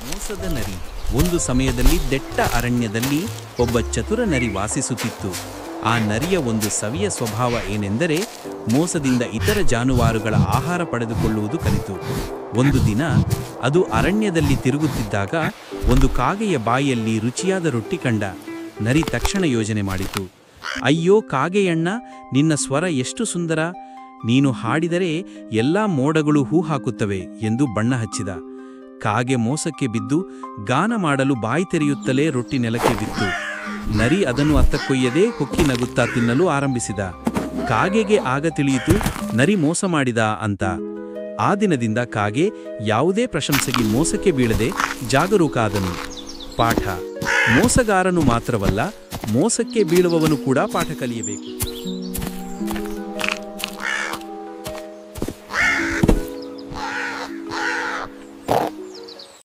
ಮೋಸದ ನರಿ. ಒಂದು ಸಮಯದಲ್ಲಿ ದಟ್ಟ ಅರಣ್ಯದಲ್ಲಿ ಒಬ್ಬ ಚತುರ ನರಿ ವಾಸಿಸುತ್ತಿತ್ತು. ಆ ನರಿಯ ಒಂದು ಸವಿಯ ಸ್ವಭಾವ ಏನೆಂದರೆ ಮೋಸದಿಂದ ಇತರ ಜಾನುವಾರುಗಳ ಆಹಾರ ಪಡೆದುಕೊಳ್ಳುವುದು ಕಲಿತು. ಒಂದು ದಿನ ಅದು ಅರಣ್ಯದಲ್ಲಿ ತಿರುಗುತ್ತಿದ್ದಾಗ ಒಂದು ಕಾಗೆಯ ಬಾಯಿಯಲ್ಲಿ ರುಚಿಯಾದ ರೊಟ್ಟಿ ಕಂಡ. ನರಿ ತಕ್ಷಣ ಯೋಜನೆ ಮಾಡಿತು. ಅಯ್ಯೋ ಕಾಗೆಯಣ್ಣ, ನಿನ್ನ ಸ್ವರ ಎಷ್ಟು ಸುಂದರ! ನೀನು ಹಾಡಿದರೆ ಎಲ್ಲ ಮೋಡಗಳು ಹೂ ಹಾಕುತ್ತವೆ ಎಂದು ಬಣ್ಣ ಹಚ್ಚಿದ. ಕಾಗೆ ಮೋಸಕ್ಕೆ ಬಿದ್ದು ಗಾನ ಮಾಡಲು ಬಾಯಿ ತೆರೆಯುತ್ತಲೇ ರೊಟ್ಟಿ ನೆಲಕ್ಕೆ ಬಿತ್ತು. ನರಿ ಅದನ್ನು ಅತ್ತ ಕೊಯ್ಯದೆ ಹೊಕ್ಕಿ ನಗುತ್ತಾ ತಿನ್ನಲು ಆರಂಭಿಸಿದ. ಕಾಗೆಗೆ ಆಗ ತಿಳಿಯಿತು ನರಿ ಮೋಸ ಮಾಡಿದ ಅಂತ. ಆ ದಿನದಿಂದ ಕಾಗೆ ಯಾವುದೇ ಪ್ರಶಂಸೆಗೆ ಮೋಸಕ್ಕೆ ಬೀಳದೆ ಜಾಗರೂಕ ಆದನು. ಪಾಠ: ಮೋಸಗಾರನು ಮಾತ್ರವಲ್ಲ, ಮೋಸಕ್ಕೆ ಬೀಳುವವನು ಕೂಡ ಪಾಠ ಕಲಿಯಬೇಕು.